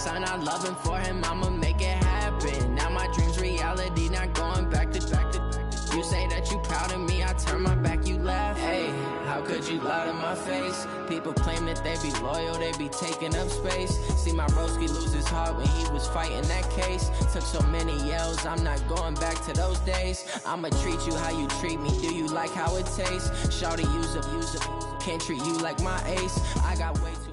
son, I love him for him, I'ma make it happen. Now my dream's reality, not going back to. You say that you proud of me, I turn my back, you laugh. Hey, how could you lie to my face? People claim that they be loyal, they be taking up space. See my broski lose his heart when he was fighting that case. Took so many yells, I'm not going back to those days. I'ma treat you how you treat me, do you like how it tastes? Shawty, use up, can't treat you like my ace. I got way too many.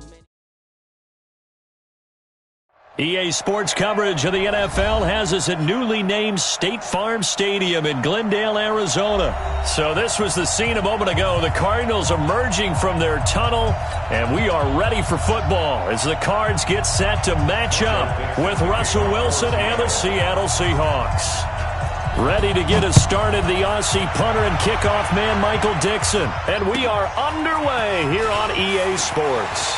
EA Sports coverage of the NFL has us at newly named State Farm Stadium in Glendale, Arizona. So this was the scene a moment ago. The Cardinals emerging from their tunnel, and we are ready for football as the Cards get set to match up with Russell Wilson and the Seattle Seahawks. Ready to get us started, the Aussie punter and kickoff man, Michael Dixon. And we are underway here on EA Sports.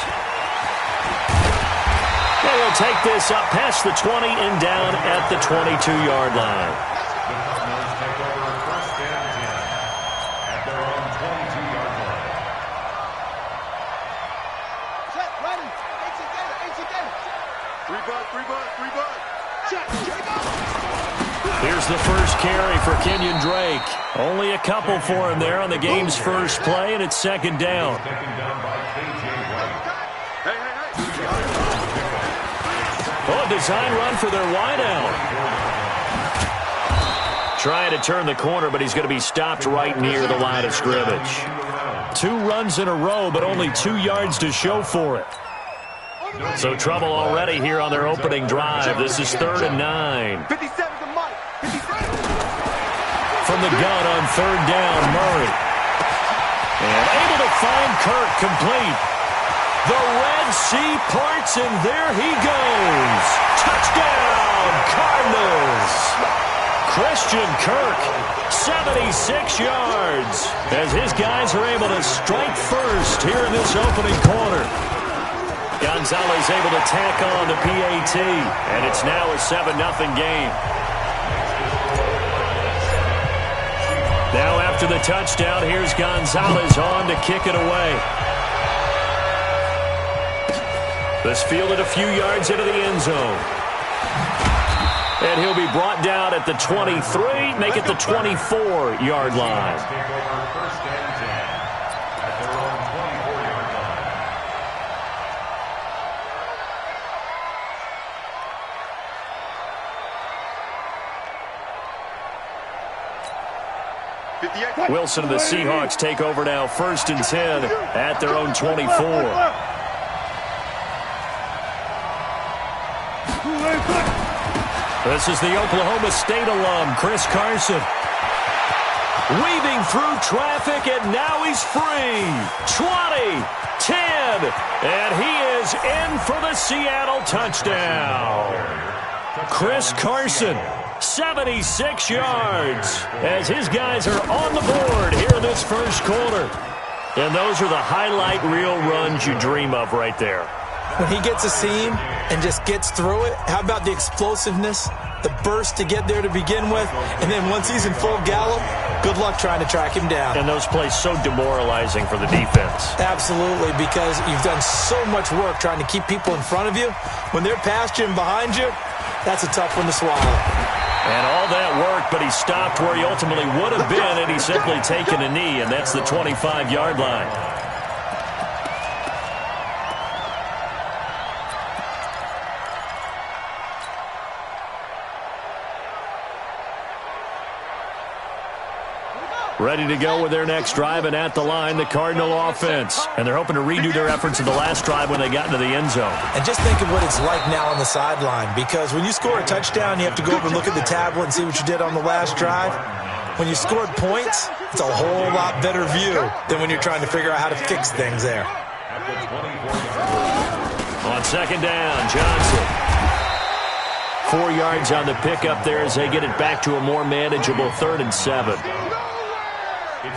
They will take this up past the 20 and down at the 22-yard line. Here's the first carry for Kenyon Drake. Only a couple for him there on the game's first play, and it's second down. Oh, design run for their wideout. Trying to turn the corner, but he's going to be stopped right near the line of scrimmage. 2 runs in a row, but only 2 yards to show for it. So trouble already here on their opening drive. This is 3rd and 9. From the gun on 3rd down, Murray. And able to find Kirk complete. The Red Sea parts, and there he goes. Touchdown, Cardinals. Christian Kirk, 76 yards, as his guys are able to strike first here in this opening quarter. Gonzalez able to tack on the PAT, and it's now a 7-0 game. Now after the touchdown, here's Gonzalez on to kick it away. This fielded a few yards into the end zone. And he'll be brought down at the 23, make it the 24-yard line. Wilson and the Seahawks take over now, 1st and 10 at their own 24. This is the Oklahoma State alum, Chris Carson. Weaving through traffic, and now he's free. 20, 10, and he is in for the Seattle touchdown. Chris Carson, 76 yards, as his guys are on the board here in this first quarter. And those are the highlight reel runs you dream of right there. When he gets a seam and just gets through it, how about the explosiveness, the burst to get there to begin with, and then once he's in full gallop, good luck trying to track him down. And those plays so demoralizing for the defense. Absolutely, because you've done so much work trying to keep people in front of you. When they're past you and behind you, that's a tough one to swallow. And all that work, but he stopped where he ultimately would have been, and he's simply taken a knee, and that's the 25-yard line. Ready to go with their next drive, and at the line, the Cardinal offense. And they're hoping to redo their efforts in the last drive when they got into the end zone. And just think of what it's like now on the sideline, because when you score a touchdown, you have to go over and look at the tablet and see what you did on the last drive. When you scored points, it's a whole lot better view than when you're trying to figure out how to fix things there. On 2nd down, Johnson. 4 yards on the pickup there as they get it back to a more manageable 3rd and 7. To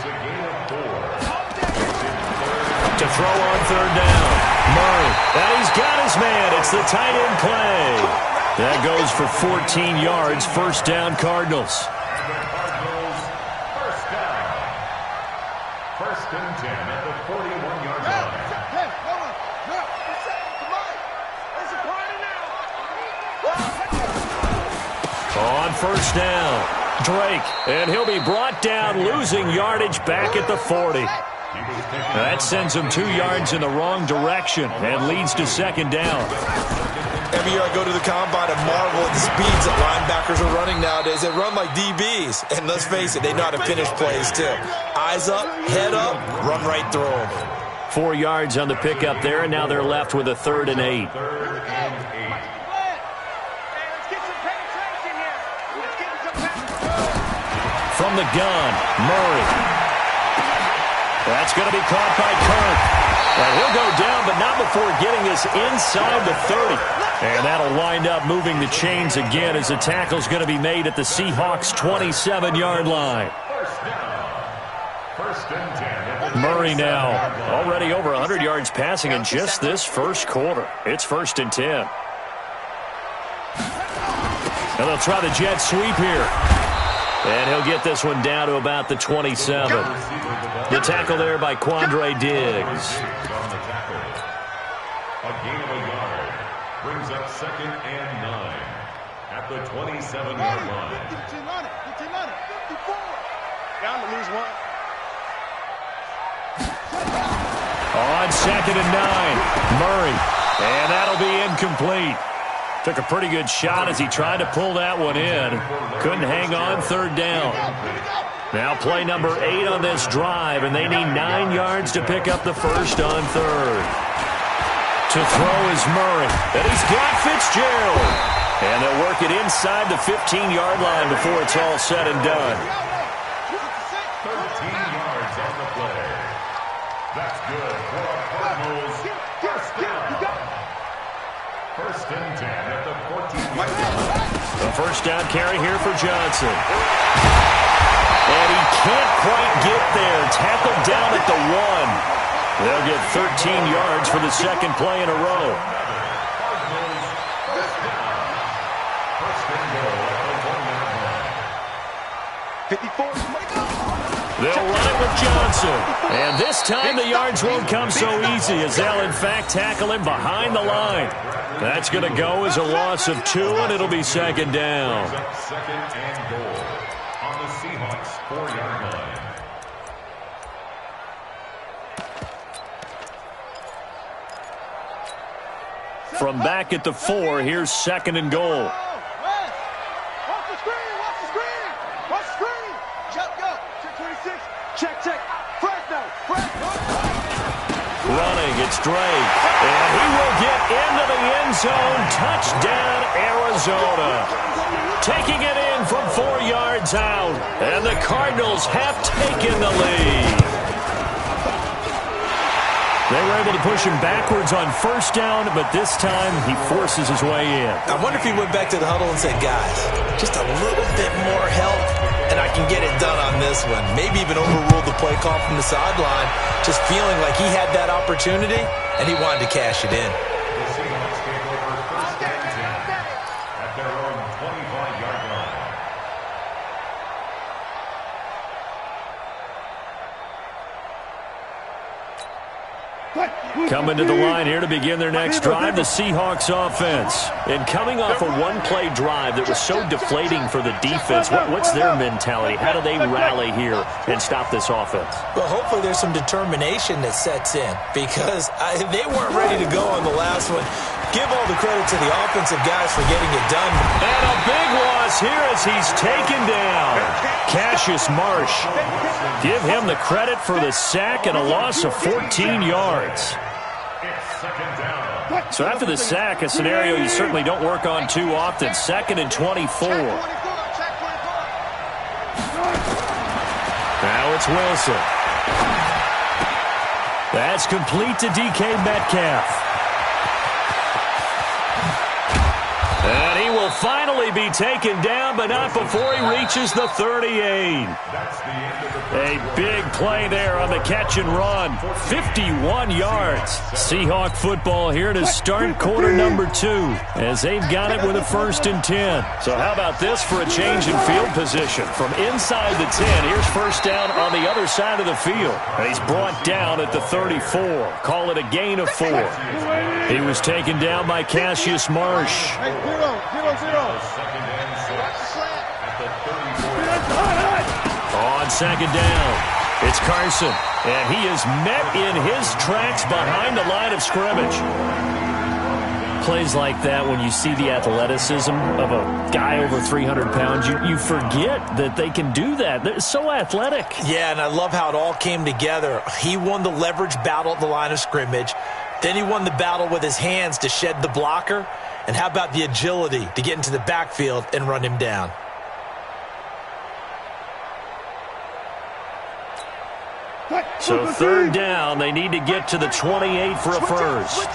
throw on 3rd down. Murray. And he's got his man. It's the tight end play. That goes for 14 yards. 1st down, Cardinals. First and 10 at the 41-yard line. On first down, Drake, and he'll be brought down, losing yardage back at the 40. That sends him 2 yards in the wrong direction and leads to second down. Every year I go to the combine and marvel at the speeds that linebackers are running nowadays. They run like DBs. And let's face it, they know how to finish plays too. Eyes up, head up, run right through them. 4 yards on the pickup there, and now they're left with a 3rd and 8. From the gun, Murray. That's going to be caught by Kirk. And he'll go down, but not before getting this inside the 30. And that'll wind up moving the chains again as the tackle's going to be made at the Seahawks' 27-yard line. Murray now already over 100 yards passing in just this first quarter. It's 1st and 10. And they'll try the jet sweep here. And he'll get this one down to about the 27. The tackle there by Quandre Diggs. A gain of a yard brings up 2nd and 9 at the 27-yard line. 54. Down to lose 1. On 2nd and 9, Murray. And that'll be incomplete. Took a pretty good shot as he tried to pull that one in. Couldn't hang on 3rd down. Now play number 8 on this drive, and they need 9 yards to pick up the first on 3rd. To throw is Murray, and he's got Fitzgerald. And they'll work it inside the 15-yard line before it's all said and done. 13 yards on the play. That's good for a Cardinals first down. 1st and 10 at the 14-yard line. The first down carry here for Johnson. And he can't quite get there. Tackled down at the 1. They'll get 13 yards for the second play in a row. They'll run it with Johnson. And this time the yards won't come so easy as they'll in fact tackle him behind the line. That's going to go as a loss of 2, and it'll be second down. 2nd and goal on the Seahawks 4-yard line. From back at the 4, here's 2nd and goal. Watch the screen! Watch the screen! Watch the screen! Check, go! Check 26. Check. Fresno! Running, it's Drake. And he will get into the end zone. Touchdown, Arizona. Taking it in from 4 yards out. And the Cardinals have taken the lead. They were able to push him backwards on first down, but this time he forces his way in. I wonder if he went back to the huddle and said, guys, just a little bit more help, and I can get it done on this one. Maybe even overruled the play call from the sideline, just feeling like he had that opportunity, and he wanted to cash it in. The Seahawks take over 1st and 10 at their own 25-yard line. Coming to the line here to begin their next drive, the Seahawks offense. And coming off a one-play drive that was so deflating for the defense, what's their mentality? How do they rally here and stop this offense? Well, hopefully there's some determination that sets in because they weren't ready to go on the last one. Give all the credit to the offensive guys for getting it done. And a big loss here as he's taken down. Cassius Marsh. Give him the credit for the sack and a loss of 14 yards. So after the sack, a scenario you certainly don't work on too often. 2nd and 24. Now it's Wilson. That's complete to DK Metcalf. And he will finally be taken down, but not before he reaches the 38. A big play there on the catch and run. 51 yards. Seahawk football here to start quarter number 2 as they've got it with a 1st and 10. So how about this for a change in field position? From inside the 10, here's first down on the other side of the field. And he's brought down at the 34. Call it a gain of 4. He was taken down by Cassius Marsh. 0-0. second down. It's Carson, and he is met in his tracks behind the line of scrimmage. Plays like that, when you see the athleticism of a guy over 300 pounds, you forget that they can do that. They're so athletic. Yeah, and I love how it all came together. He won the leverage battle at the line of scrimmage. Then he won the battle with his hands to shed the blocker. And how about the agility to get into the backfield and run him down? So third down, they need to get to the 28 for a first.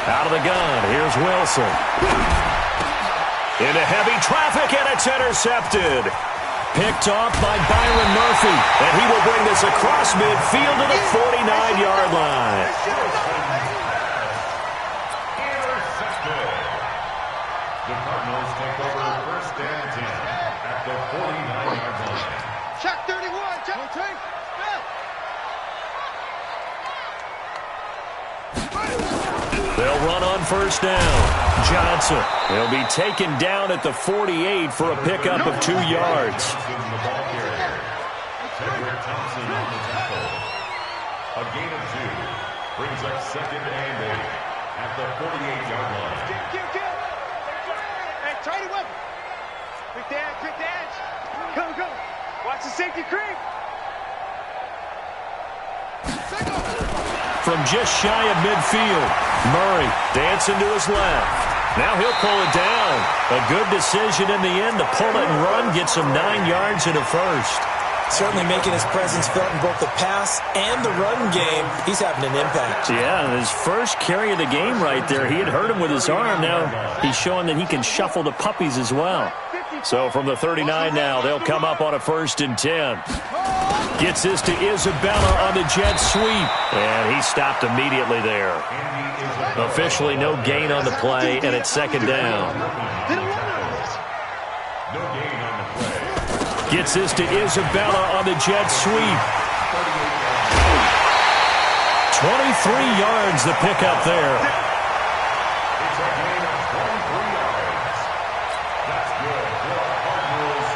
Out of the gun, here's Wilson. Into heavy traffic, and it's intercepted. Picked off by Byron Murphy, and he will bring this across midfield to the 49-yard line. Intercepted. The Cardinals take over first and 10 at the 49-yard line. Check 31, check 2. They'll run on first down. Johnson, he'll be taken down at the 48 for a pickup of 2 yards. The ball carrier. Cedric Thompson on the tackle. A gain of 2 brings up second and 8 at the 48-yard line. Kill. Hey, try to weapon. Quick dance. Go. Watch the safety creep. From just shy of midfield, Murray dancing to his left. Now he'll pull it down. A good decision in the end to pull it and run, get some 9 yards and a first. Certainly making his presence felt in both the pass and the run game. He's having an impact. Yeah, his first carry of the game right there. He had hurt him with his arm. Now he's showing that he can shuffle the puppies as well. So from the 39 now, they'll come up on a 1st and 10. Gets this to Isabella on the jet sweep. And he stopped immediately there. Officially no gain on the play, and it's second down. No gain on the play. Gets this to Isabella on the jet sweep. 23 yards the pickup there. It's a gain of 23 yards. That's good for the Cardinals.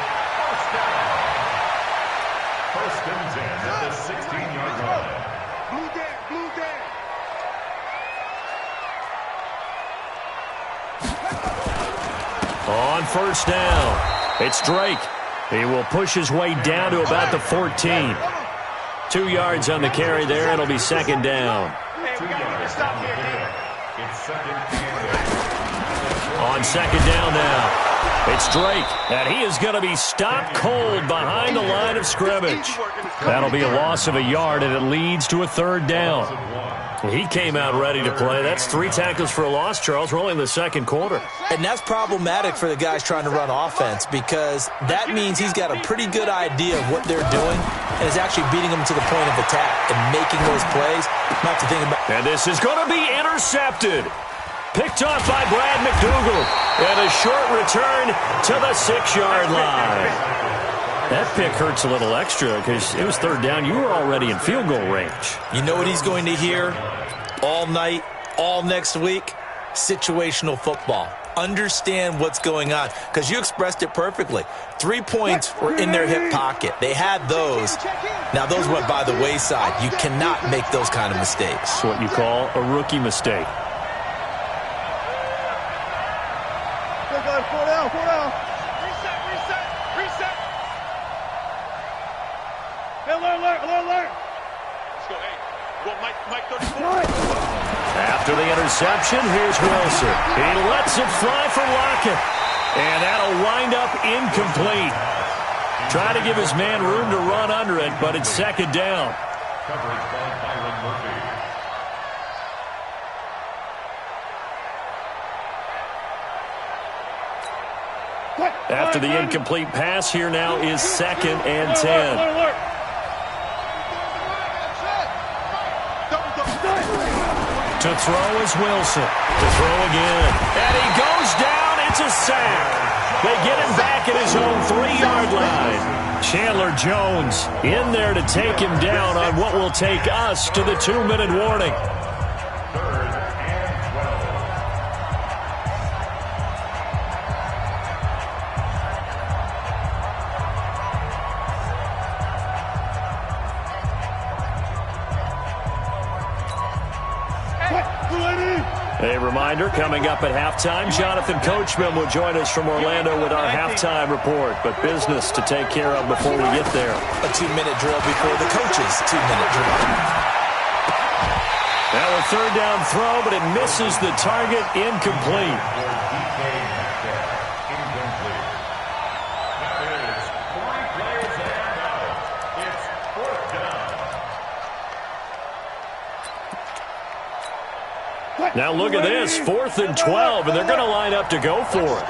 First down. First and 10 at the 16-yard line. Blue down. On first down, it's Drake. He will push his way down to about the 14. 2 yards on the carry there. It'll be second down. Hey, we gotta get a stop here, Dan. It's second and 8. On second down now, it's Drake. And he is going to be stopped cold behind the line of scrimmage. That'll be a loss of a yard, and it leads to a third down. He came out ready to play. That's 3 tackles for a loss, Charles. We're only in the second quarter. And that's problematic for the guys trying to run offense, because that means he's got a pretty good idea of what they're doing and is actually beating them to the point of attack and making those plays. Not to think about. And this is going to be intercepted. Picked off by Brad McDougal. And a short return to the 6-yard line. That pick hurts a little extra because it was third down. You were already in field goal range. You know what he's going to hear all night, all next week? Situational football. Understand what's going on, because you expressed it perfectly. 3 points were in their hip pocket. They had those. Now those went by the wayside. You cannot make those kind of mistakes. It's what you call a rookie mistake. Fall down. Reset. Hey, alert. Let's go, hey. Well, Mike 34. After the interception, here's Wilson. He lets it fly for Lockett. And that'll wind up incomplete. Trying to give his man room to run under it, but it's second down. Coverage by Byron Murphy. After the incomplete pass, here now is second and 10. To throw is Wilson. To throw again. And he goes down. It's a sack. They get him back at his own 3-yard line. Chandler Jones in there to take him down on what will take us to the 2-minute warning. Third A reminder, coming up at halftime, Jonathan Coachman will join us from Orlando with our halftime report. But business to take care of before we get there. A 2-minute drill before the coach's 2-minute drill. Now a third down throw, but it misses the target, incomplete. Now look at this, 4th and 12, and they're going to line up to go for it.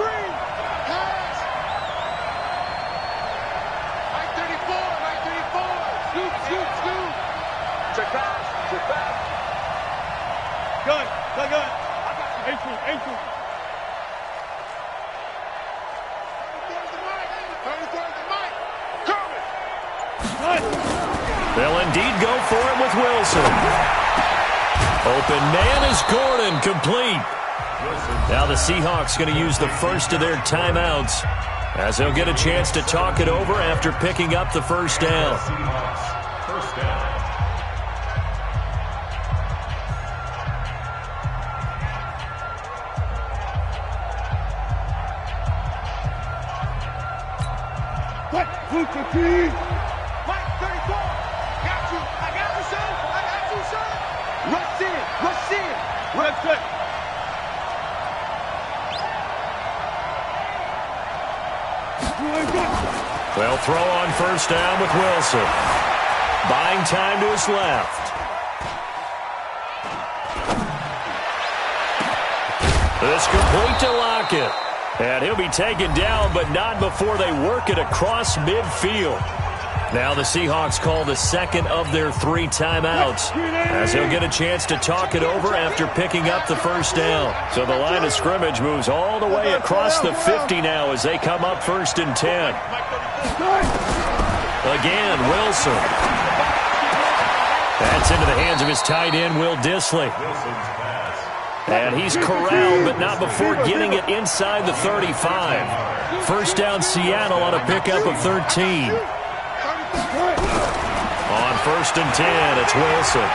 They'll indeed go for it with Wilson. Open man is Gordon, complete. Now the Seahawks going to use the first of their timeouts as they'll get a chance to talk it over after picking up the first down. First down. Mike, 34. Got you. I got you, son. I got you, son. Rush in. Rush in. Rush in. They'll throw on first down with Wilson. Buying time to his left. This complete to Lockett. And he'll be taken down, but not before they work it across midfield. Now the Seahawks call the second of their 3 timeouts as they'll get a chance to talk it over after picking up the first down. So the line of scrimmage moves all the way across the 50 now as they come up 1st and 10. Again, Wilson. That's into the hands of his tight end, Will Dissly. And he's corralled, but not before getting it inside the 35. First down, Seattle on a pickup of 13. On 1st and 10, it's Wilson.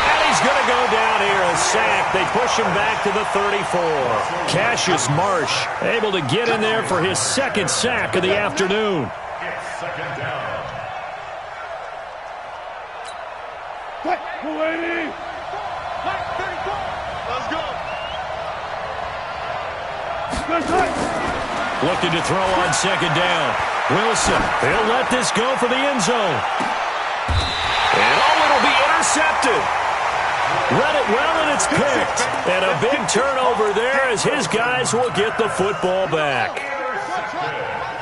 And he's going to go down here, a sack. They push him back to the 34. Cassius Marsh able to get in there for his 2nd sack of the afternoon. It's 2nd down. Looking to throw on 2nd down. Wilson, he'll let this go for the end zone. And it'll be intercepted. Read it well, and it's picked. And a big turnover there as his guys will get the football back.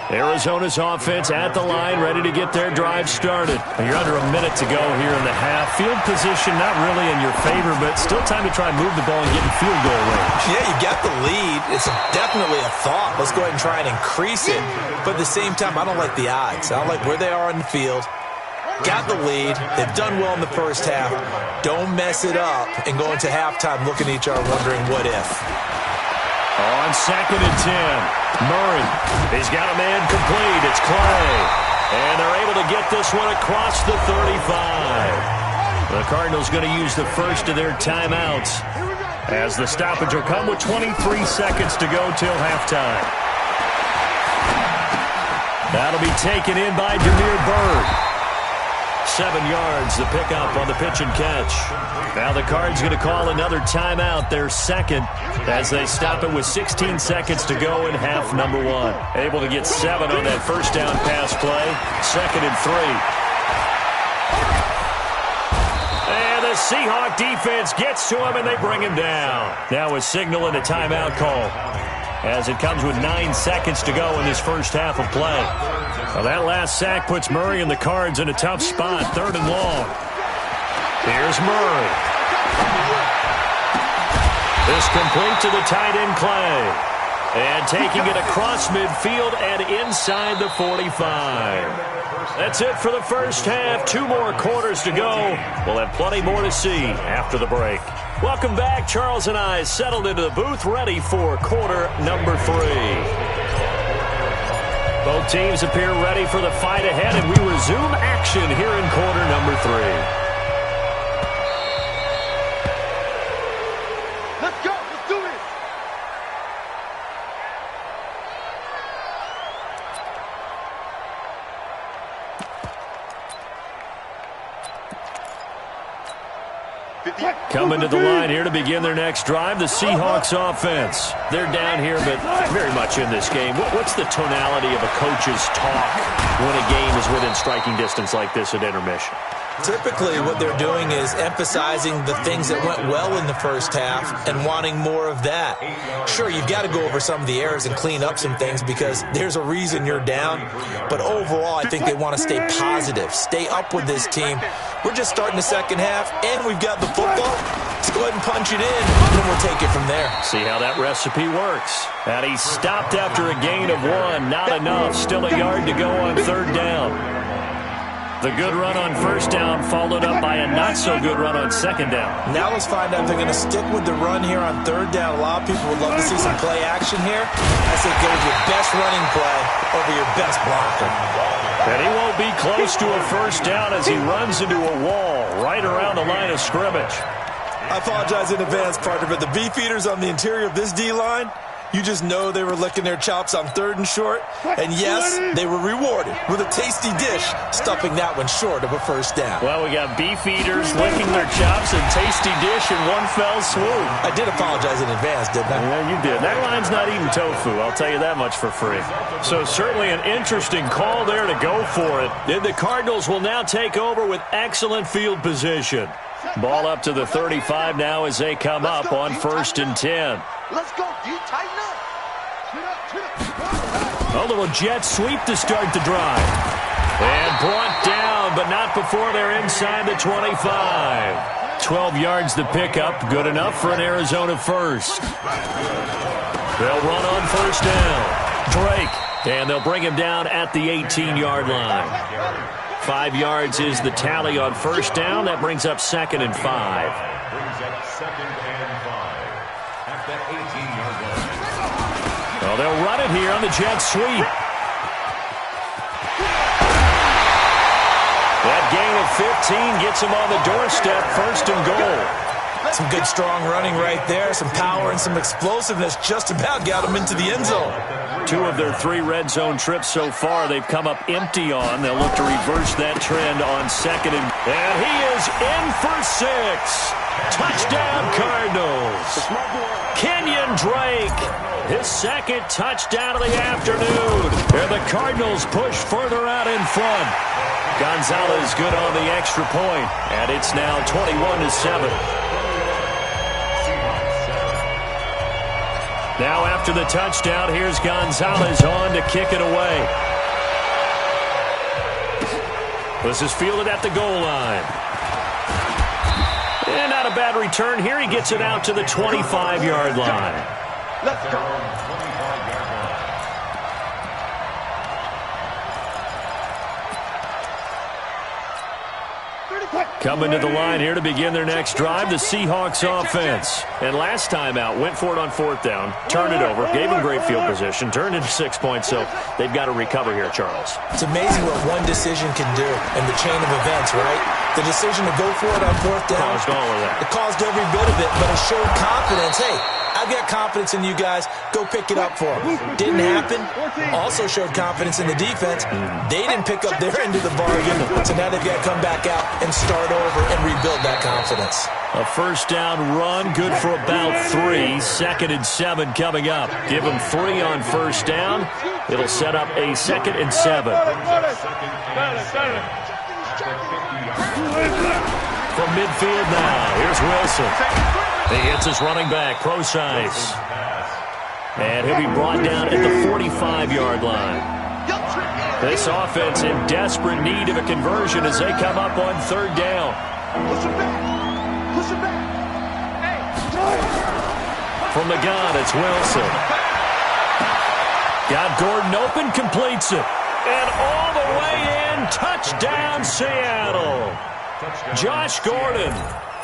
Arizona's offense at the line, ready to get their drive started. You're under a minute to go here in the half. Field position not really in your favor, but still time to try and move the ball and get in field goal range. Yeah, you got the lead. It's definitely a thought. Let's go ahead and try and increase it. But at the same time, I don't like the odds. I don't like where they are on the field. Got the lead. They've done well in the first half. Don't mess it up and go into halftime looking at each other wondering what if. On 2nd and 10, Murray. He's got a man complete. It's Clay. And they're able to get this one across the 35. The Cardinals going to use the first of their timeouts as the stoppage will come with 23 seconds to go till halftime. That'll be taken in by Damiere Byrd. 7 yards, the pickup on the pitch and catch. Now the Cards going to call another timeout, their 2nd, as they stop it with 16 seconds to go in half number 1. Able to get 7 on that first down pass play. 2nd and 3. And the Seahawk defense gets to him, and they bring him down. Now a signal and a timeout call as it comes with 9 seconds to go in this first half of play. Well, that last sack puts Murray and the Cards in a tough spot, 3rd and long. Here's Murray. This complete to the tight end, Clay. And taking it across midfield and inside the 45. That's it for the first half. 2 more quarters to go. We'll have plenty more to see after the break. Welcome back. Charles and I settled into the booth, ready for quarter number 3. Both teams appear ready for the fight ahead, and we resume action here in quarter number 3. Coming to the line here to begin their next drive, the Seahawks offense. They're down here, but very much in this game. What's the tonality of a coach's talk when a game is within striking distance like this at intermission? Typically, what they're doing is emphasizing the things that went well in the first half and wanting more of that. Sure, you've got to go over some of the errors and clean up some things because there's a reason you're down. But overall, I think they want to stay positive, stay up with this team. We're just starting the second half, and we've got the football. Let's go ahead and punch it in, and then we'll take it from there. See how that recipe works. And he stopped after a gain of 1. Not enough. Still a yard to go on third down. The good run on first down followed up by a not-so-good run on second down. Now let's find out if they're going to stick with the run here on third down. A lot of people would love to see some play action here. I say go with your best running play over your best blocker. And he won't be close to a first down as he runs into a wall right around the line of scrimmage. I apologize in advance, partner, but the beefeaters on the interior of this D-line, you just know they were licking their chops on third and short. And yes, they were rewarded with a tasty dish, stuffing that one short of a first down. Well, we got beef eaters licking their chops and tasty dish in one fell swoop. I did apologize in advance, didn't I? Yeah, you did. That line's not eating tofu, I'll tell you that much for free. So certainly an interesting call there to go for it. And the Cardinals will now take over with excellent field position. Ball up to the 35 now as they come up on 1st and 10. Let's go, D. Tighten up. A little jet sweep to start the drive. And brought down, but not before they're inside the 25. 12 yards the pickup, good enough for an Arizona first. They'll run on first down. Drake, and they'll bring him down at the 18-yard line. 5 yards is the tally on first down. That brings up 2nd and 5. Brings up 2nd and 5 at the 18-yard line. Well, they'll run it here on the jet sweep. That gain of 15 gets them on the doorstep, 1st and goal. Some good, strong running right there. Some power and some explosiveness just about got them into the end zone. 2 of their 3 red zone trips so far they've come up empty on. They'll look to reverse that trend on 2nd and he is in for 6. Touchdown Cardinals. Kenyon Drake, his 2nd touchdown of the afternoon. And the Cardinals push further out in front. Gonzalez good on the extra point, and it's now 21-7. Now after the touchdown, here's Gonzalez on to kick it away. This is fielded at the goal line. And not a bad return here. He gets it out to the 25-yard line. Let's go. Coming to the line here to begin their next drive, the Seahawks offense. And last time out, went for it on 4th down, turned it over, gave them great field position, turned into 6 points, so they've got to recover here, Charles. It's amazing what one decision can do in the chain of events, right? The decision to go for it on 4th down. Caused all of that. It caused every bit of it, but it showed confidence. Hey, I've got confidence in you guys. Go pick it up for them. Didn't happen. Also showed confidence in the defense. They didn't pick up their end of the bargain, so now they've got to come back out and start over and rebuild that confidence. A first down run, good for about 3. 2nd and 7 coming up. Give them 3 on first down. It'll set up a 2nd and 7. From midfield now, here's Wilson. He hits his running back, Procise. And he'll be brought down at the 45-yard line. This offense in desperate need of a conversion as they come up on 3rd down. Push it back. Push it back. From the gun, it's Wilson. Got Gordon open, completes it. And all the way in, touchdown Seattle. Josh Gordon,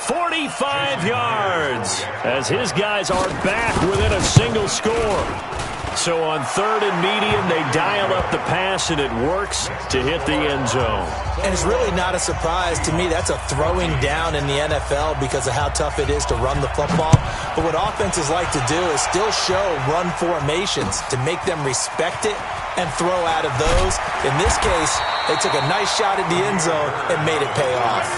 45 yards, as his guys are back within a single score. So on 3rd and medium, they dial up the pass, and it works to hit the end zone. And it's really not a surprise to me. That's a throwing down in the NFL because of how tough it is to run the football. But what offenses like to do is still show run formations to make them respect it and throw out of those. In this case, they took a nice shot at the end zone and made it pay off.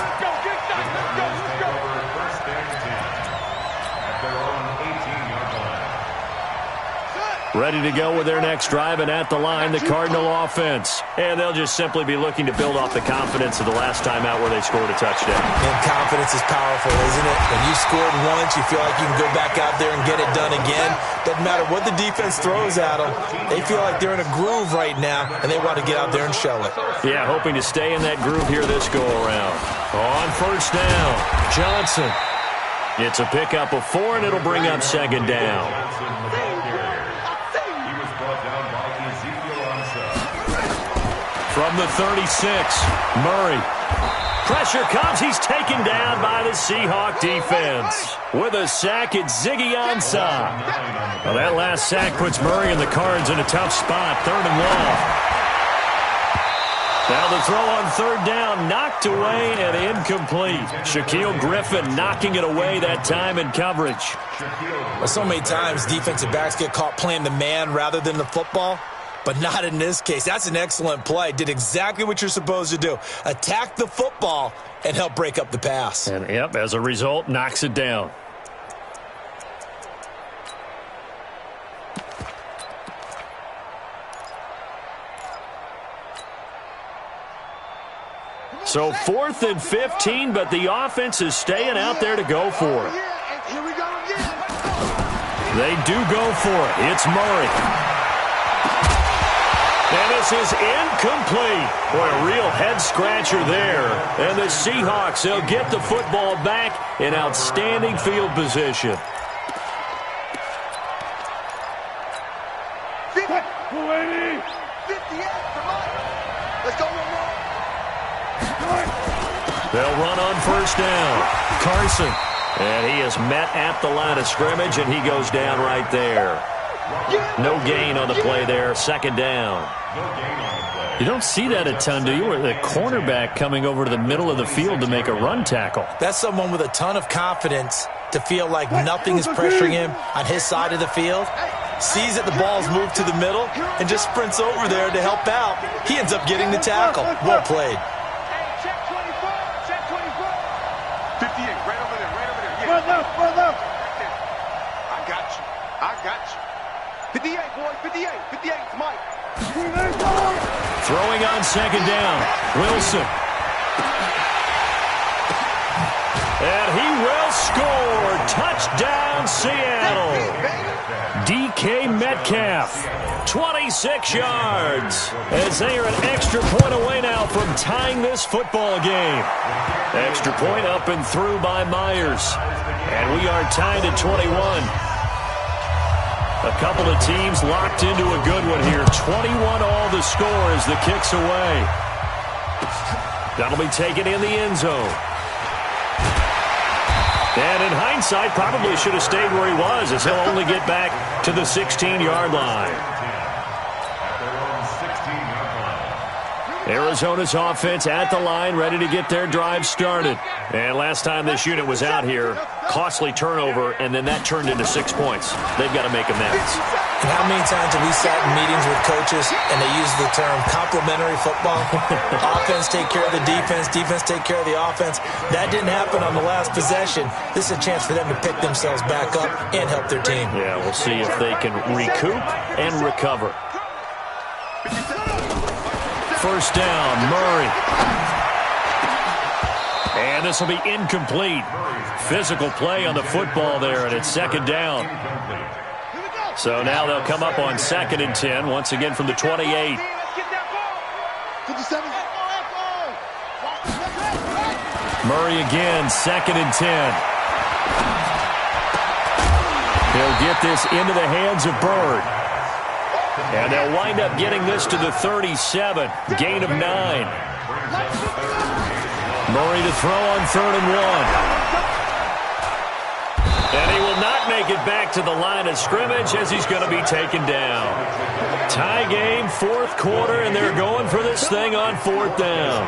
Ready to go with their next drive, and at the line, the Cardinal offense. And they'll just simply be looking to build off the confidence of the last time out where they scored a touchdown. And confidence is powerful, isn't it? When you scored once, you feel like you can go back out there and get it done again. Doesn't matter what the defense throws at them. They feel like they're in a groove right now, and they want to get out there and show it. Yeah, hoping to stay in that groove here this go-around. On first down, Johnson. It's a pickup of 4, and it'll bring up second down. From the 36, Murray. Pressure comes. He's taken down by the Seahawk defense. With a sack, it's Ziggy Ansah. Well, that last sack puts Murray and the Cards in a tough spot. 3rd and long. Now the throw on 3rd down, knocked away and incomplete. Shaquille Griffin knocking it away that time in coverage. Well, so many times defensive backs get caught playing the man rather than the football. But not in this case. That's an excellent play. Did exactly what you're supposed to do. Attack the football and help break up the pass. And, yep, as a result, knocks it down. So 4th and 15, but the offense is staying out there to go for it. Here we go again. They do go for it. It's Murray. And this is incomplete. Boy, a real head-scratcher there. And the Seahawks, they'll get the football back in outstanding field position. 58 for Mike. Let's go one more. They'll run on first down. Carson. And he is met at the line of scrimmage, and he goes down right there. No gain on the play there. 2nd down. You don't see that a ton, do you? Where the cornerback coming over to the middle of the field to make a run tackle. That's someone with a ton of confidence to feel like nothing is pressuring him on his side of the field. Sees that the ball's moved to the middle and just sprints over there to help out. He ends up getting the tackle. Well played. Check 24. Check 24. 58, right over there, right over there. Yeah. Run left. I got you. 58, boys, 58. 58, it's Mike. Throwing on 2nd down. Wilson. And he will score. Touchdown, Seattle. DK Metcalf. 26 yards. As they are an extra point away now from tying this football game. Extra point up and through by Myers. And we are tied at 21. A couple of teams locked into a good one here. 21 all the score as the kick's away. That'll be taken in the end zone. And in hindsight, probably should have stayed where he was, as he'll only get back to the 16-yard line. Arizona's offense at the line, ready to get their drive started. And last time this unit was out here, costly turnover, and then that turned into 6 points. They've got to make amends. And how many times have we sat in meetings with coaches and they use the term complementary football? Offense take care of the defense, defense take care of the offense. That didn't happen on the last possession. This is a chance for them to pick themselves back up and help their team. Yeah, we'll see if they can recoup and recover. First down, Murray. And this will be incomplete. Physical play on the football there, and it's 2nd down. So now they'll come up on 2nd and 10, once again from the 28. Murray again, 2nd and 10. He'll get this into the hands of Bird. And they'll wind up getting this to the 37. Gain of 9. Murray to throw on 3rd and 1. And he will not make it back to the line of scrimmage as he's going to be taken down. Tie game, 4th quarter, and they're going for this thing on 4th down.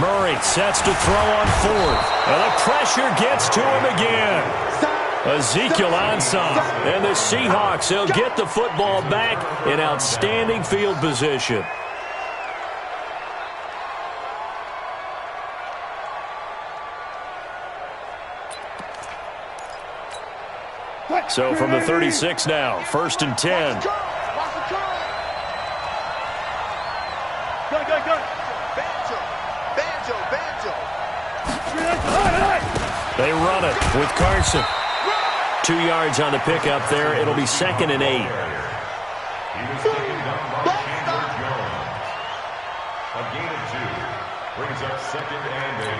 Murray sets to throw on 4th. And the pressure gets to him again. Ezekiel Ansah and the Seahawks, they'll get the football back in outstanding field position. So from the 36 now, 1st and 10. They run it with Carson. 2 yards on the pickup there. It'll be 2nd and 8. He was taken down by Chandler Jones. A gain of 2 brings up 2nd and 8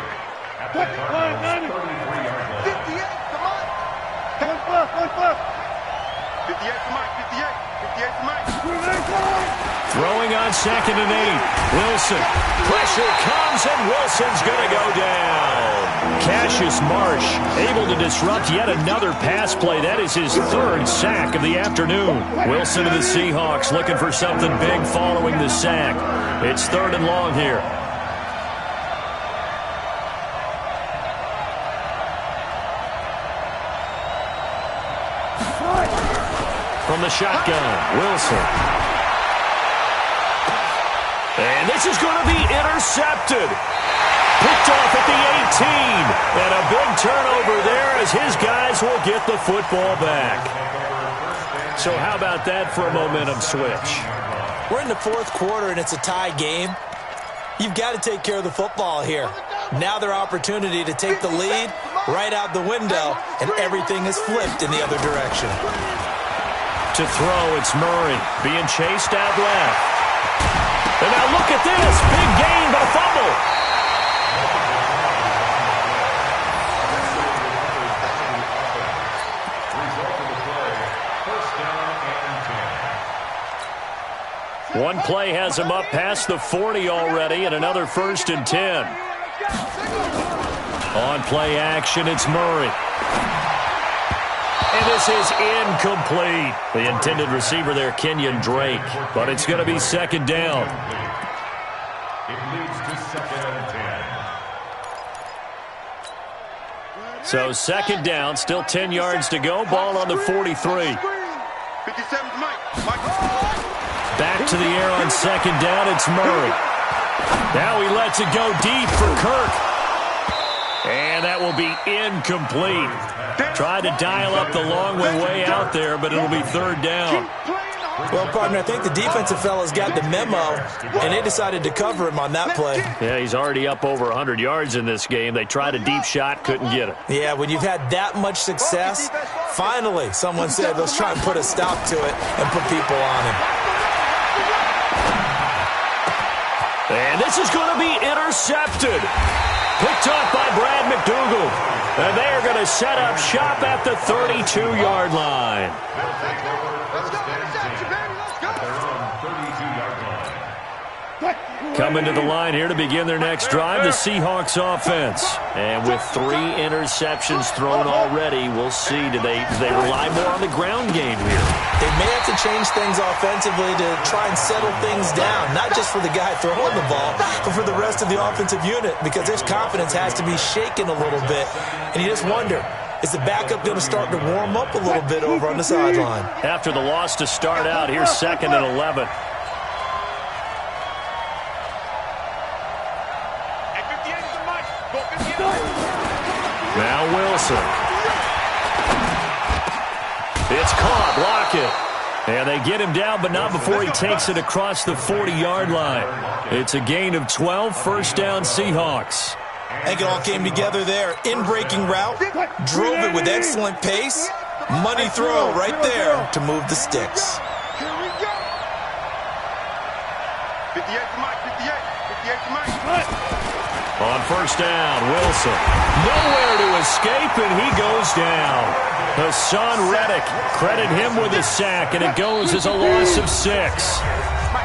at the Cardinals' 33-yard line. 58, come on. 58 to Mike, 58 to Mike. Throwing on 2nd and 8. Wilson. Pressure comes, and Wilson's going to go down. Cassius Marsh able to disrupt yet another pass play. That is his 3rd sack of the afternoon. Wilson of the Seahawks looking for something big following the sack. It's 3rd and long here. From the shotgun, Wilson. And this is going to be intercepted. Picked off at the 18. And a big turnover there as his guys will get the football back. So how about that for a momentum switch? We're in the 4th quarter, and it's a tie game. You've got to take care of the football here. Now their opportunity to take the lead right out the window, and everything is flipped in the other direction. To throw, it's Murray being chased out left. And now look at this. Big gain, but a fumble. One play has him up past the 40 already, and another 1st and 10. On play action, it's Murray. And this is incomplete. The intended receiver there, Kenyon Drake. But it's going to be 2nd down. It leads to 2nd and 10. So 2nd down, still 10 yards to go. Ball on the 43. 57 Mike. Back to the air on 2nd down, it's Murray. Now he lets it go deep for Kirk. And that will be incomplete. Tried to dial up the long way out there, but it'll be 3rd down. Well, partner, I think the defensive fellas got the memo, and they decided to cover him on that play. Yeah, he's already up over 100 yards in this game. They tried a deep shot, couldn't get it. Yeah, when you've had that much success, finally someone said, let's try and put a stop to it and put people on him. And this is going to be intercepted. Picked up by Brad McDougal. And they are going to set up shop at the 32-yard line. Coming to the line here to begin their next drive, the Seahawks offense. And with 3 interceptions thrown already, we'll see. Do they rely more on the ground game here? They may have to change things offensively to try and settle things down, not just for the guy throwing the ball, but for the rest of the offensive unit, because his confidence has to be shaken a little bit. And you just wonder, is the backup going to start to warm up a little bit over on the sideline? After the loss to start out, here's 2nd and 11. Now Wilson. It's caught. Lockett. And they get him down, but not before he takes it across the 40-yard line. It's a gain of 12, 1st down Seahawks. I think it all came together there. In-breaking route, drove it with excellent pace. Money throw right there to move the sticks. Here we go. 58 to Mike, 58 to Mike. On 1st down, Wilson. Nowhere to escape, and he goes down. Hassan Reddick, credit him with a sack, and it goes as a loss of 6.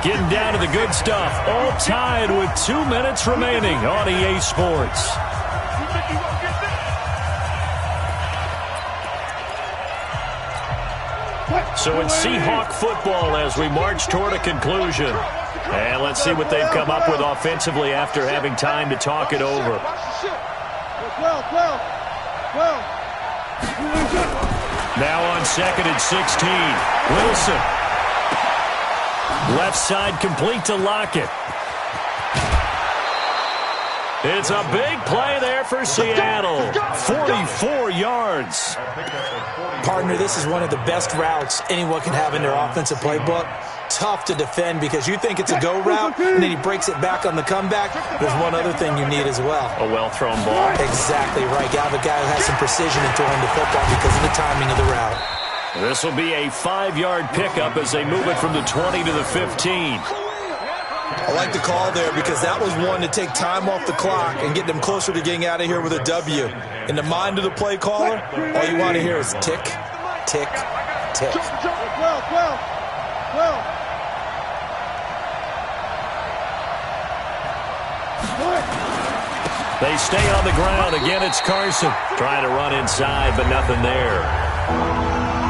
Getting down to the good stuff, all tied with 2 minutes remaining on EA Sports. So it's Seahawk football as we march toward a conclusion. And let's see what they've come up with offensively after having time to talk it over. Now on 2nd and 16. Wilson. Left side complete to Lockett. It's a big play there for Seattle. 44 yards. Partner, this is one of the best routes anyone can have in their offensive playbook. Tough to defend because you think it's a go route, and then he breaks it back on the comeback. There's one other thing you need as well. A well-thrown ball. Exactly right. You have a guy who has some precision in throwing the football because of the timing of the route. This will be a 5-yard pickup as they move it from the 20 to the 15. I like the call there because that was one to take time off the clock and get them closer to getting out of here with a W. In the mind of the play caller, all you want to hear is tick, tick, tick. 12. They stay on the ground. Again, it's Carson trying to run inside, but nothing there.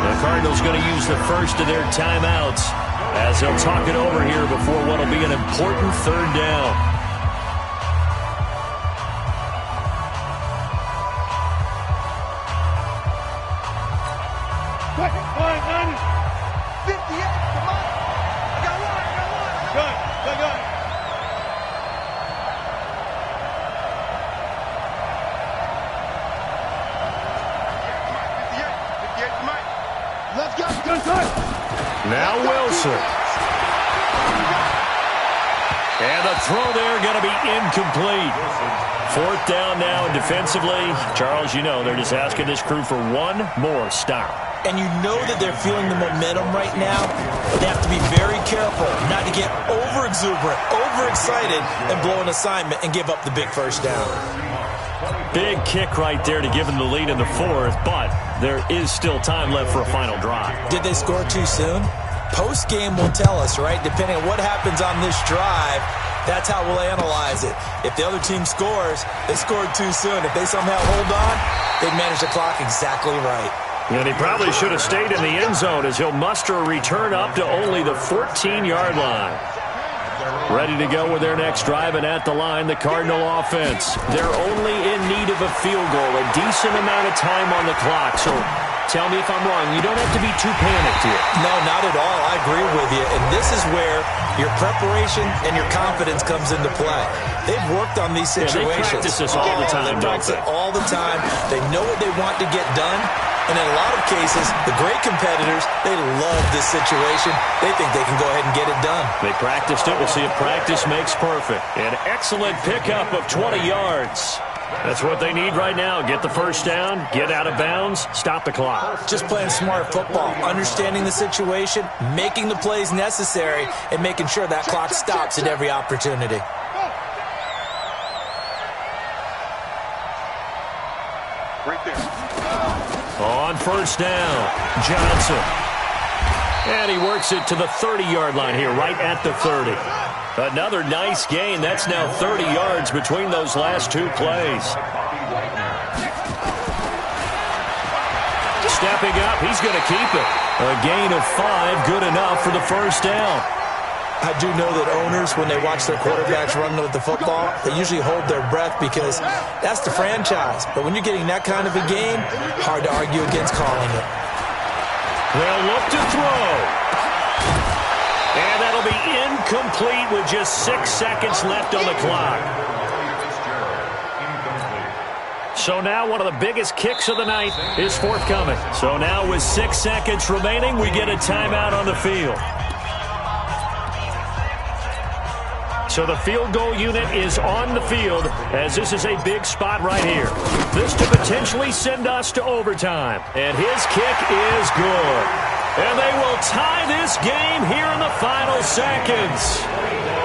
The Cardinals going to use the first of their timeouts as they'll talk it over here before what will be an important third down. Now Wilson. And the throw there going to be incomplete. Fourth down now, and defensively, Charles, you know, they're just asking this crew for one more stop. And you know that they're feeling the momentum right now. They have to be very careful not to get over-exuberant, overexcited, and blow an assignment and give up the big first down. Big kick right there to give them the lead in the fourth, but there is still time left for a final drive. Did they score too soon? Post-game will tell us, right? Depending on what happens on this drive, that's how we'll analyze it. If the other team scores, they scored too soon. If they somehow hold on, they've managed the clock exactly right. And he probably should have stayed in the end zone as he'll muster a return up to only the 14-yard line. Ready to go with their next drive, and at the line, the Cardinal offense. They're only in need of a field goal, a decent amount of time on the clock. So tell me if I'm wrong. You don't have to be too panicked here. No, not at all. I agree with you. And this is where your preparation and your confidence comes into play. They've worked on these situations. Yeah, they practice this all the time, They practice it all the time. They know what they want to get done. And in a lot of cases, the great competitors, they love this situation. They think they can go ahead and get it done. They practiced it. We'll see if practice makes perfect. An excellent pickup of 20 yards. That's what they need right now. Get the first down, get out of bounds, stop the clock. Just playing smart football, understanding the situation, making the plays necessary, and making sure that clock stops at every opportunity. Right there. On first down, Johnson. And he works it to the 30-yard line here, right at the 30. Another nice gain. That's now 30 yards between those last two plays. Stepping up, he's going to keep it. A gain of 5, good enough for the first down. I do know that owners, when they watch their quarterbacks run with the football, they usually hold their breath because that's the franchise. But when you're getting that kind of a game, hard to argue against calling it. They'll look to throw. And that'll be incomplete with just 6 seconds left on the clock. So now one of the biggest kicks of the night is forthcoming. So now with 6 seconds remaining, we get a timeout on the field. So the field goal unit is on the field as this is a big spot right here. This to potentially send us to overtime. And his kick is good. And they will tie this game here in the final seconds.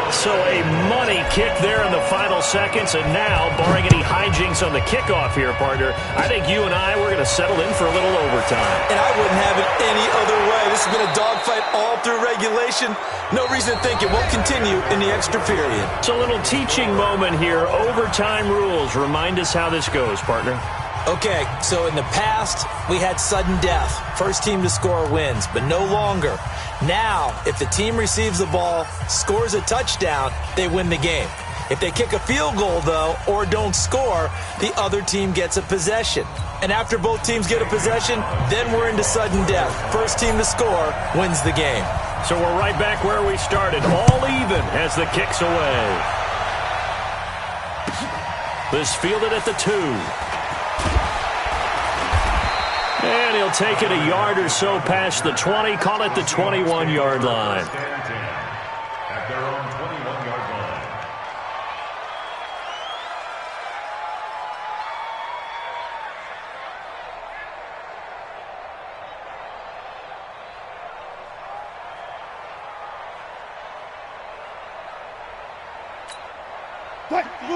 So a money kick there in the final seconds. And now, barring any hijinks on the kickoff here, partner, I think you and I, we're going to settle in for a little overtime. And I wouldn't have it any other way. This has been a dogfight all through regulation. No reason to think it won't continue in the extra period. It's a little teaching moment here. Overtime rules. Remind us how this goes, partner. Okay, so in the past, we had sudden death. First team to score wins, but no longer. Now, if the team receives the ball, scores a touchdown, they win the game. If they kick a field goal, though, or don't score, the other team gets a possession. And after both teams get a possession, then we're into sudden death. First team to score wins the game. So we're right back where we started, all even as the kick's away. This fielded at the 2. And he'll take it a yard or so past the 20, call it the 21-yard line. At their own 21-yard line.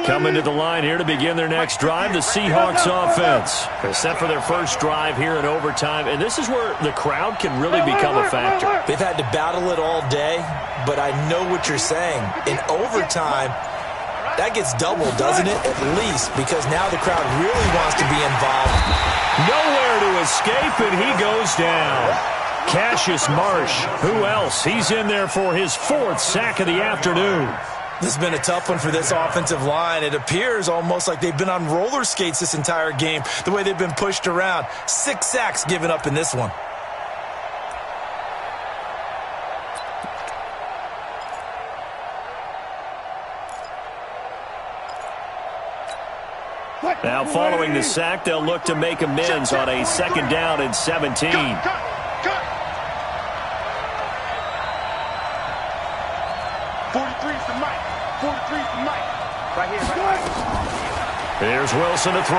Coming to the line here to begin their next drive, the Seahawks offense. They're set for their first drive here in overtime, and this is where the crowd can really become a factor. They've had to battle it all day, but I know what you're saying. In overtime, that gets doubled, doesn't it? At least, because now the crowd really wants to be involved. Nowhere to escape, and he goes down. Cassius Marsh, who else? He's in there for his 4th sack of the afternoon. This has been a tough one for this offensive line. It appears almost like they've been on roller skates this entire game, the way they've been pushed around. 6 sacks given up in this one. Now following the sack, they'll look to make amends on a 2nd down and 17. Right here. Here's Wilson to throw.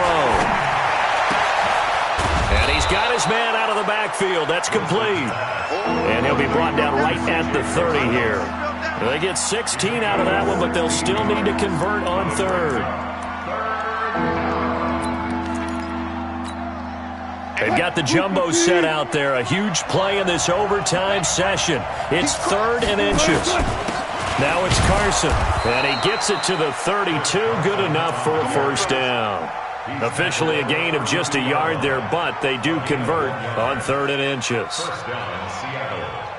And he's got his man out of the backfield. That's complete. And he'll be brought down right at the 30 here. They get 16 out of that one, but they'll still need to convert on 3rd. They've got the jumbo set out there. A huge play in this overtime session. It's 3rd and inches. Now it's Carson, and he gets it to the 32. Good enough for a first down. Officially a gain of just a yard there, but they do convert on 3rd and inches. First down, Seattle.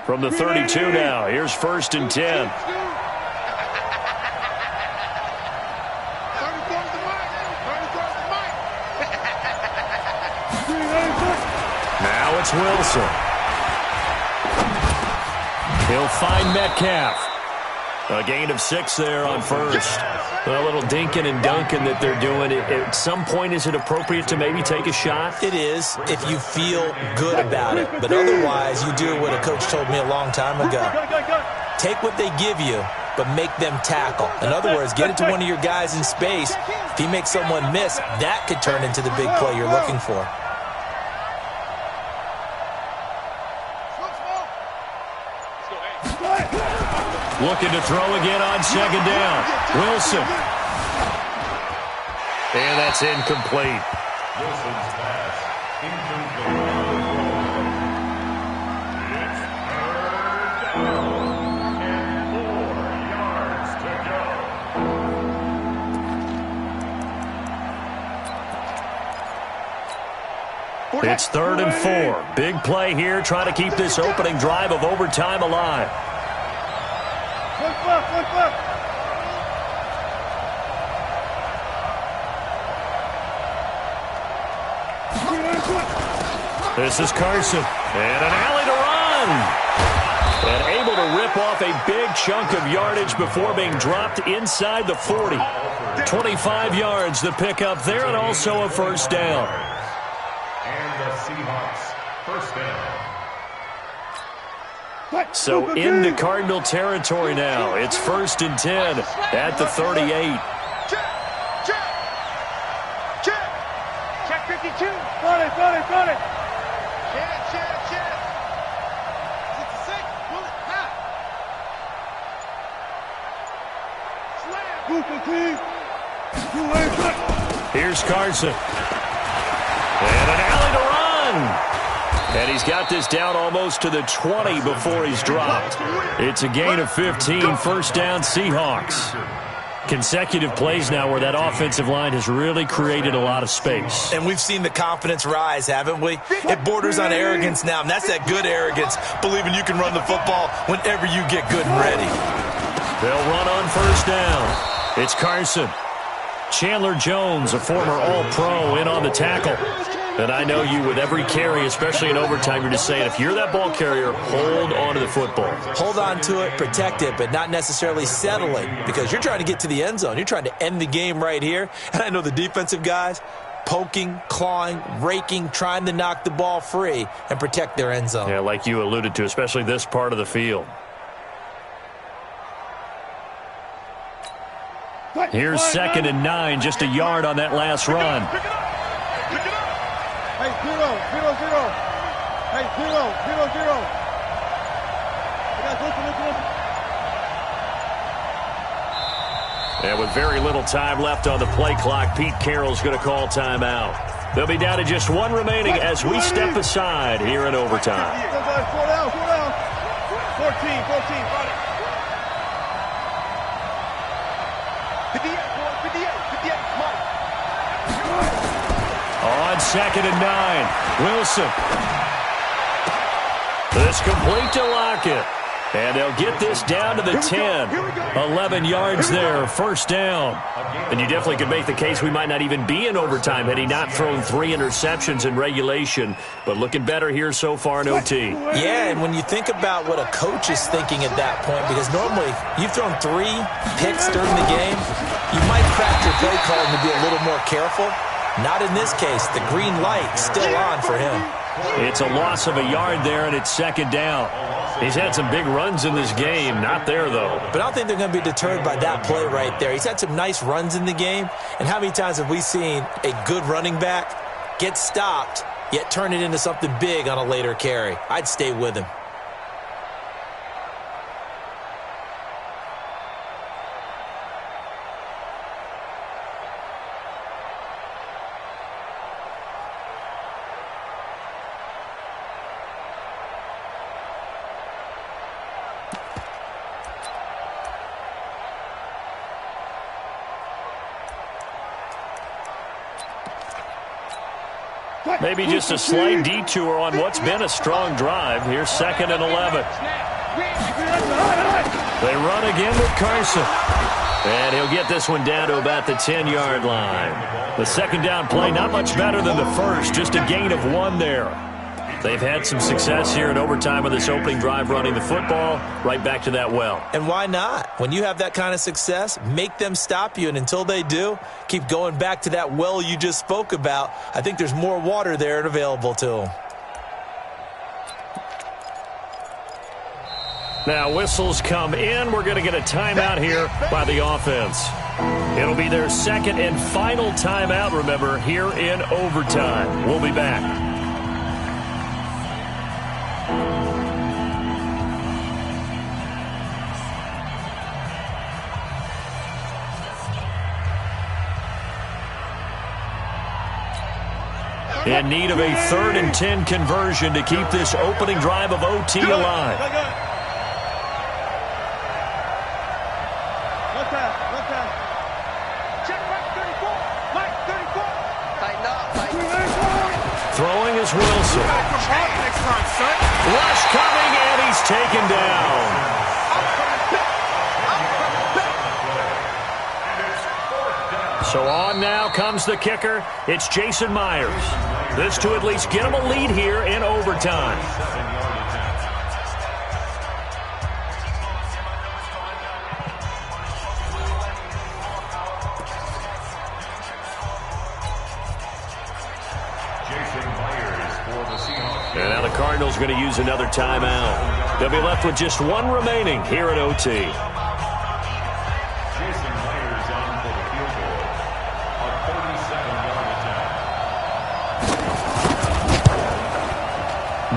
From the 32 now, here's 1st and 10. Now it's Wilson. He'll find Metcalf. A gain of 6 there on 1st. A little dinking and dunking that they're doing. At some point, is it appropriate to maybe take a shot? It is, if you feel good about it. But otherwise, you do what a coach told me a long time ago. Take what they give you, but make them tackle. In other words, get it to one of your guys in space. If he makes someone miss, that could turn into the big play you're looking for. Looking to throw again on 2nd down. Wilson. And that's incomplete. Wilson's pass, incomplete. It's 3rd down and 4 yards to go. It's 3rd and 4. Big play here, trying to keep this opening drive of overtime alive. This is Carson. And an alley to run. And able to rip off a big chunk of yardage before being dropped inside the 40. 25 yards the pickup there, and also a first down. And the Seahawks, first down. So into Cardinal territory now. It's 1st and 10 at the 38. Check 52. Got it. Check. 66. Bullet. Slam. Here's Carson. And an alley to run. And he's got this down almost to the 20 before he's dropped. It's a gain of 15, first down Seahawks. Consecutive plays now where that offensive line has really created a lot of space. And we've seen the confidence rise, haven't we? It borders on arrogance now, and that's that good arrogance, believing you can run the football whenever you get good and ready. They'll run on first down. It's Carson. Chandler Jones, a former All-Pro, in on the tackle. And I know you, with every carry, especially in overtime, you're just saying, if you're that ball carrier, hold on to the football. Hold on to it, protect it, but not necessarily settling, because you're trying to get to the end zone. You're trying to end the game right here. And I know the defensive guys, poking, clawing, raking, trying to knock the ball free and protect their end zone. Yeah, like you alluded to, especially this part of the field. Here's 2nd and 9, just a yard on that last run. Hey, 0, 0, 0. Hey, 0, 0, 0. Guys, listen. And with very little time left on the play clock, Pete Carroll's going to call timeout. They'll be down to just one remaining as we step aside here in overtime. 4 down, 4 down. 14. 58, boy, 58, Mike. On 2nd and 9, Wilson. This complete to Lockett. And they'll get this down to the 10. 11 yards there, first down. And you definitely could make the case we might not even be in overtime had he not thrown 3 interceptions in regulation. But looking better here so far in OT. Yeah, and when you think about what a coach is thinking at that point, because normally you've thrown 3 picks during the game, you might craft your play calling to be a little more careful. Not in this case. The green light still on for him. It's a loss of a yard there, and it's 2nd down. He's had some big runs in this game. Not there, though. But I don't think they're going to be deterred by that play right there. He's had some nice runs in the game. And how many times have we seen a good running back get stopped, yet turn it into something big on a later carry? I'd stay with him. Maybe just a slight detour on what's been a strong drive. Here's 2nd and 11. They run again with Carson. And he'll get this one down to about the 10-yard line. The 2nd down play, not much better than the first, just a gain of 1 there. They've had some success here in overtime with this opening drive running the football right back to that well. And why not? When you have that kind of success, make them stop you. And until they do, keep going back to that well you just spoke about. I think there's more water there and available to them. Now whistles come in. We're going to get a timeout here by the offense. It'll be their 2nd and final timeout, remember, here in overtime. We'll be back. In need of a 3rd and 10 conversion to keep this opening drive of OT alive. Throwing is Wilson. Rush coming, and he's taken down. So on now comes the kicker. It's Jason Myers. This to at least get him a lead here in overtime. And now the Cardinals going to use another timeout. They'll be left with just 1 remaining here at OT.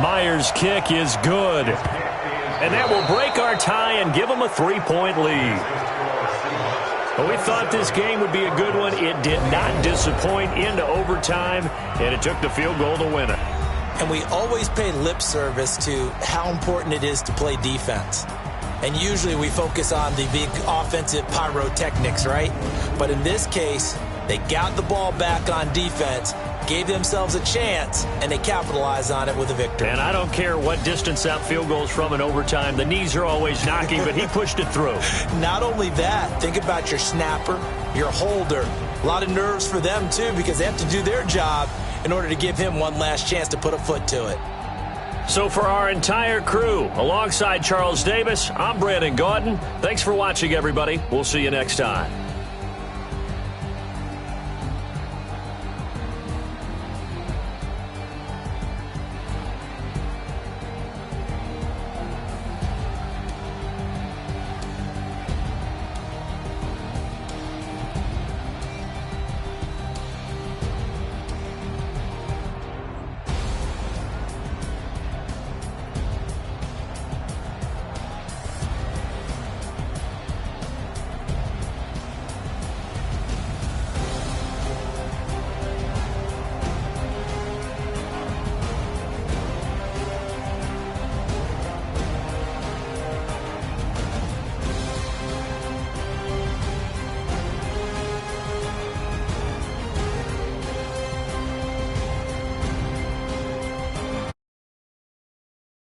Myers' kick is good. And that will break our tie and give them a 3-point lead. But we thought this game would be a good one. It did not disappoint into overtime, and it took the field goal to win it. And we always pay lip service to how important it is to play defense. And usually we focus on the big offensive pyrotechnics, right? But in this case, they got the ball back on defense, gave themselves a chance, and they capitalized on it with a victory. And I don't care what distance that field goes from in overtime. The knees are always knocking, but he pushed it through. Not only that, think about your snapper, your holder. A lot of nerves for them, too, because they have to do their job in order to give him one last chance to put a foot to it. So for our entire crew, alongside Charles Davis, I'm Brandon Gaudin. Thanks for watching, everybody. We'll see you next time.